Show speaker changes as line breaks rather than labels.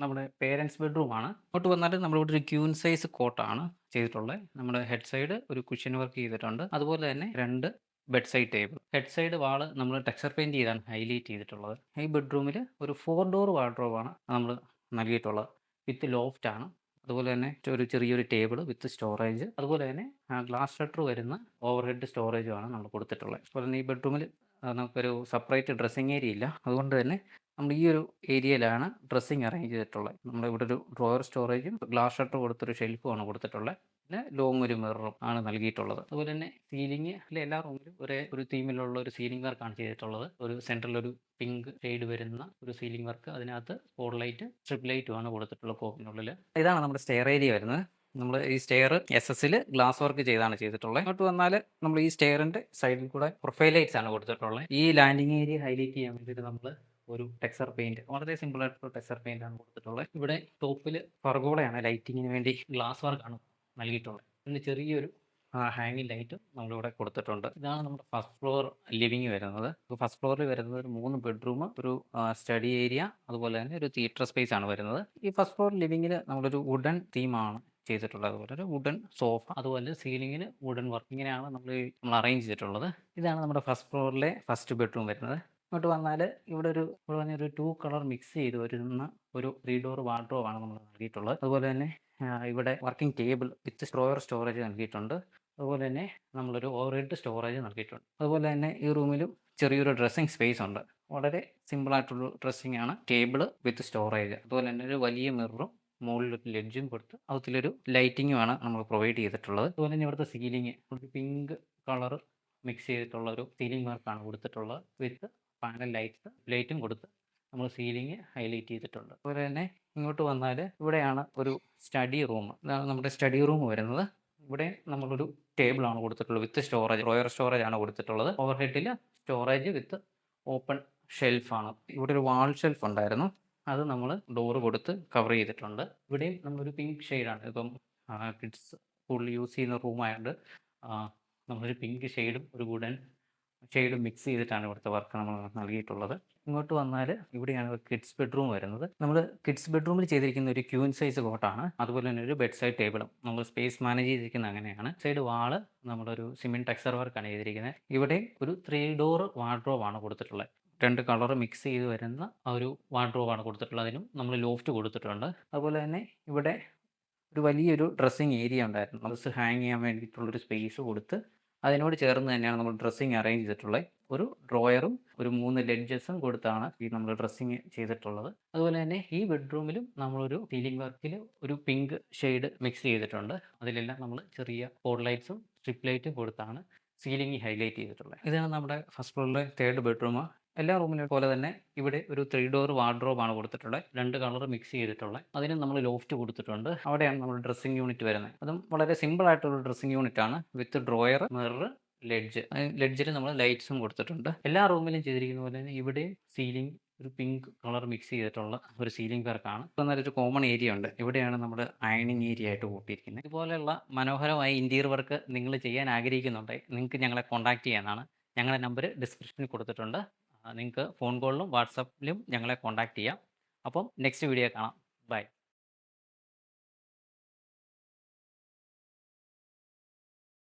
നമ്മുടെ പേരൻറ്സ് ബെഡ്റൂമാണ്. അങ്ങോട്ട് വന്നാല് നമ്മളിവിടെ ഒരു ക്യൂൻ സൈസ് കോട്ടാണ് ചെയ്തിട്ടുള്ളത്. നമ്മുടെ ഹെഡ് സൈഡ് ഒരു കുഷ്യൻ വർക്ക് ചെയ്തിട്ടുണ്ട്. അതുപോലെ തന്നെ 2 bed side table. Head side wall നമ്മൾ ടെക്സ്ചർ പെയിന്റ് ചെയ്താണ് ഹൈലൈറ്റ് ചെയ്തിട്ടുള്ളത്. ഈ ബെഡ്റൂമിൽ ഒരു 4 ഡോർ വാർഡ്രോബാണ് നമ്മൾ നൽകിയിട്ടുള്ളത്. വിത്ത് ലോഫ്റ്റ് ആണ്. അതുപോലെ തന്നെ ഒരു ചെറിയൊരു ടേബിൾ വിത്ത് സ്റ്റോറേജ്. അതുപോലെ തന്നെ ഗ്ലാസ് ഷട്ടർ വരുന്ന ഓവർഹെഡ് സ്റ്റോറേജുമാണ് നമ്മൾ കൊടുത്തിട്ടുള്ളത്. അതുപോലെ തന്നെ ഈ ബെഡ്റൂമിൽ നമുക്കൊരു സെപ്പറേറ്റ് ഡ്രസ്സിംഗ് ഏരിയ ഇല്ല. അതുകൊണ്ട് തന്നെ നമ്മൾ ഈ ഒരു ഏരിയയിലാണ് ഡ്രസ്സിംഗ് അറേഞ്ച് ചെയ്തിട്ടുള്ളത്. നമ്മളിവിടെ ഒരു ഡ്രോയർ സ്റ്റോറേജും ഗ്ലാസ് ഷട്ടർ കൊടുത്തൊരു ഷെൽഫുമാണ് കൊടുത്തിട്ടുള്ളത്. പിന്നെ ലോങ് ഒരു മിററും ആണ് നൽകിയിട്ടുള്ളത്. അതുപോലെ തന്നെ സീലിംഗിലെ എല്ലാ റൂമിലും ഒരേ ഒരു തീമിലുള്ള ഒരു സീലിംഗ് വർക്കാണ് ചെയ്തിട്ടുള്ളത്. ഒരു സെൻട്രൽ ഒരു പിങ്ക് ഷെയ്ഡ് വരുന്ന ഒരു സീലിംഗ് വർക്ക്, അതിനകത്ത് സ്പോട്ട് ലൈറ്റ് സ്ട്രിപ്പ് ലൈറ്റുമാണ് കൊടുത്തിട്ടുള്ളത് കോപ്പിനുള്ളിൽ. ഇതാണ് നമ്മുടെ സ്റ്റെയർ ഏരിയ വരുന്നത്. നമ്മൾ ഈ സ്റ്റെയർ SS ഗ്ലാസ് വർക്ക് ചെയ്താണ് ചെയ്തിട്ടുള്ളത്. അങ്ങോട്ട് വന്നാൽ നമ്മൾ ഈ സ്റ്റെയറിന്റെ സൈഡിൽ കൂടെ പ്രൊഫൈൽ ലൈറ്റ്സ് ആണ് കൊടുത്തിട്ടുള്ളത്. ഈ ലാൻഡിംഗ് ഏരിയ ഹൈലൈറ്റ് ചെയ്യാൻ വേണ്ടിയിട്ട് നമ്മൾ ഒരു ടെക്സ്ചർ പെയിന്റ്, വളരെ സിമ്പിൾ ആയിട്ടുള്ള ടെക്സ്ചർ പെയിന്റ് ആണ് കൊടുത്തിട്ടുള്ളത്. ഇവിടെ ടോപ്പിൽ ഫർഗോളയാണ് ലൈറ്റിങ്ങിന് വേണ്ടി ഗ്ലാസ് വർക്കാണ് നൽകിയിട്ടുള്ളത്. പിന്നെ ചെറിയൊരു ഹാങ്ങിങ് ലൈറ്റ് നമ്മളിവിടെ കൊടുത്തിട്ടുണ്ട്. ഇതാണ് നമ്മുടെ ഫസ്റ്റ് ഫ്ലോർ ലിവിങ് വരുന്നത്. ഫസ്റ്റ് ഫ്ലോറിൽ വരുന്നത് ഒരു 3 ബെഡ്റൂം, ഒരു സ്റ്റഡി ഏരിയ, അതുപോലെ തന്നെ ഒരു തിയേറ്റർ സ്പേസ് ആണ് വരുന്നത്. ഈ ഫസ്റ്റ് ഫ്ലോർ ലിവിങ്ങിൽ നമ്മളൊരു വുഡൻ തീമാണ് ചെയ്തിട്ടുള്ളത്. അതുപോലെ ഒരു വുഡൻ സോഫ, അതുപോലെ സീലിങ്ങിന് വുഡൻ വർക്ക്, ഇങ്ങനെയാണ് നമ്മൾ അറേഞ്ച് ചെയ്തിട്ടുള്ളത്. ഇതാണ് നമ്മുടെ ഫസ്റ്റ് ഫ്ലോറിലെ ഫസ്റ്റ് ബെഡ്റൂം വരുന്നത്. ഇങ്ങോട്ട് വന്നാൽ ഇവിടെ ഒരു 2 കളർ മിക്സ് ചെയ്ത് വരുന്ന ഒരു 3 ഡോർ വാർഡ്രോബാണ് നമ്മൾ നൽകിയിട്ടുള്ളത്. അതുപോലെ തന്നെ ഇവിടെ working table with drawer storage നൽകിയിട്ടുണ്ട്. അതുപോലെ തന്നെ നമ്മളൊരു ഓവർഹെഡ് സ്റ്റോറേജ് നൽകിയിട്ടുണ്ട്. അതുപോലെ തന്നെ ഈ റൂമിലും ചെറിയൊരു ഡ്രസ്സിംഗ് സ്പേസ് ഉണ്ട്. വളരെ സിമ്പിൾ ആയിട്ടുള്ള ഡ്രസ്സിംഗ് ആണ്. ടേബിൾ വിത്ത് സ്റ്റോറേജ്, അതുപോലെ തന്നെ ഒരു വലിയ മിററും മുകളിലൊരു ലെഡ്ജും കൊടുത്ത് അതിലൊരു ലൈറ്റിങ്ങുമാണ് നമ്മൾ പ്രൊവൈഡ് ചെയ്തിട്ടുള്ളത്. അതുപോലെ തന്നെ ഇവിടുത്തെ സീലിംഗ് ഒരു പിങ്ക് കളർ മിക്സ് ചെയ്തിട്ടുള്ള ഒരു സീലിംഗ് വർക്കാണ് കൊടുത്തിട്ടുള്ളത്. വിത്ത് പാനൽ ലൈറ്റും കൊടുത്ത് നമ്മൾ സീലിംഗ് ഹൈലൈറ്റ് ചെയ്തിട്ടുണ്ട്. അതുപോലെ തന്നെ ഇങ്ങോട്ട് വന്നാൽ ഇവിടെയാണ് ഒരു സ്റ്റഡി റൂം. ഇതാണ് നമ്മുടെ സ്റ്റഡി റൂം വരുന്നത്. ഇവിടെ നമ്മളൊരു ടേബിളാണ് കൊടുത്തിട്ടുള്ളത് വിത്ത് സ്റ്റോറേജ്, റോയർ സ്റ്റോറേജ് ആണ് കൊടുത്തിട്ടുള്ളത്. ഓവർ ഹെഡിൽ സ്റ്റോറേജ് വിത്ത് ഓപ്പൺ ഷെൽഫാണ്. ഇവിടെ ഒരു വാൾ ഷെൽഫ് ഉണ്ടായിരുന്നു, അത് നമ്മൾ ഡോറ് കൊടുത്ത് കവർ ചെയ്തിട്ടുണ്ട്. ഇവിടെയും നമ്മളൊരു പിങ്ക് ഷെയ്ഡാണ്. ഇപ്പം കിഡ്സ് കൂടുതൽ യൂസ് ചെയ്യുന്ന റൂമായതുകൊണ്ട് നമ്മളൊരു പിങ്ക് ഷെയ്ഡും ഒരു വുഡൻ ഷെയ്ഡും മിക്സ് ചെയ്തിട്ടാണ് ഇവിടുത്തെ വർക്ക് നമ്മൾ നൽകിയിട്ടുള്ളത്. ഇങ്ങോട്ട് വന്നാൽ ഇവിടെയാണ് കിഡ്സ് ബെഡ്റൂം വരുന്നത്. നമ്മൾ കിഡ്സ് ബെഡ്റൂമിൽ ചെയ്തിരിക്കുന്ന ഒരു ക്യൂൻ സൈസ് കോട്ടാണ്. അതുപോലെ തന്നെ ഒരു ബെഡ് സൈഡ് ടേബിളും നമ്മൾ സ്പേസ് മാനേജ് ചെയ്തിരിക്കുന്നത് അങ്ങനെയാണ്. സൈഡ് വാള് നമ്മളൊരു സിമെന്റ് ടെക്സ്ചർ വർക്കാണ് ചെയ്തിരിക്കുന്നത്. ഇവിടെ ഒരു 3 ഡോർ വാർഡ്രോബാണ് കൊടുത്തിട്ടുള്ളത്. 2 കളർ മിക്സ് ചെയ്ത് വരുന്ന ആ ഒരു വാർഡ്രോബാണ് കൊടുത്തിട്ടുള്ളത്. അതിനും നമ്മൾ ലോഫ്റ്റ് കൊടുത്തിട്ടുണ്ട്. അതുപോലെ തന്നെ ഇവിടെ ഒരു വലിയൊരു ഡ്രസ്സിംഗ് ഏരിയ ഉണ്ടായിരുന്നു. ഡ്രസ്സ് ഹാങ് ചെയ്യാൻ വേണ്ടിയിട്ടുള്ളൊരു സ്പേസ് കൊടുത്ത് അതിനോട് ചേർന്ന് തന്നെയാണ് നമ്മൾ ഡ്രസ്സിംഗ് അറേഞ്ച് ചെയ്തിട്ടുള്ളത്. ഒരു ഡ്രോയറും ഒരു 3 ലെഡ്ജസും കൊടുത്താണ് ഈ നമ്മൾ ഡ്രസ്സിംഗ് ചെയ്തിട്ടുള്ളത്. അതുപോലെ തന്നെ ഈ ബെഡ്റൂമിലും നമ്മളൊരു സീലിംഗ് വർക്കിൽ ഒരു പിങ്ക് ഷെയ്ഡ് മിക്സ് ചെയ്തിട്ടുണ്ട്. അതിലെല്ലാം നമ്മൾ ചെറിയ പോഡ് ലൈറ്റ്സും സ്ട്രിപ്പ് ലൈറ്റും കൊടുത്താണ് സീലിംഗ് ഹൈലൈറ്റ് ചെയ്തിട്ടുള്ളത്. ഇതാണ് നമ്മുടെ ഫസ്റ്റ് ഫ്ലോറിലെ 3rd ബെഡ്റൂം. എല്ലാ റൂമിലെ പോലെ തന്നെ ഇവിടെ ഒരു 3 ഡോർ വാർഡ്രോബാണ് കൊടുത്തിട്ടുള്ളത്. 2 കളർ മിക്സ് ചെയ്തിട്ടുള്ളത്. അതിനും നമ്മൾ ലോഫ്റ്റ് കൊടുത്തിട്ടുണ്ട്. അവിടെയാണ് നമ്മൾ ഡ്രസ്സിംഗ് യൂണിറ്റ് വരുന്നത്. അതും വളരെ സിമ്പിൾ ആയിട്ടുള്ള ഡ്രസ്സിംഗ് യൂണിറ്റ് ആണ് വിത്ത് ഡ്രോയർ, മിറർ, ലെഡ്ജ്. ലെഡ്ജിൽ നമ്മൾ ലൈറ്റ്സും കൊടുത്തിട്ടുണ്ട്. എല്ലാ റൂമിലും ചെയ്തിരിക്കുന്ന പോലെ തന്നെ ഇവിടെ സീലിംഗ് ഒരു പിങ്ക് കളർ മിക്സ് ചെയ്തിട്ടുള്ള ഒരു സീലിംഗ് വർക്കാണ്. ഇപ്പം നല്ലൊരു കോമൺ ഏരിയ ഉണ്ട്. ഇവിടെയാണ് നമ്മുടെ അയണിങ് ഏരിയ ആയിട്ട് കൂട്ടിയിരിക്കുന്നത്. ഇതുപോലെയുള്ള മനോഹരമായ ഇന്റീരിയർ വർക്ക് നിങ്ങൾ ചെയ്യാൻ ആഗ്രഹിക്കുന്നുണ്ടെങ്കിൽ നിങ്ങൾക്ക് ഞങ്ങളെ കോൺടാക്ട് ചെയ്യാനാണ്. ഞങ്ങളുടെ നമ്പർ ഡിസ്ക്രിപ്ഷനിൽ കൊടുത്തിട്ടുണ്ട്. നിങ്ങൾക്ക് ഫോൺ കോളിലും വാട്സാപ്പിലും ഞങ്ങളെ കോൺടാക്ട് ചെയ്യാം. അപ്പം നെക്സ്റ്റ് വീഡിയോ കാണാം. ബൈ.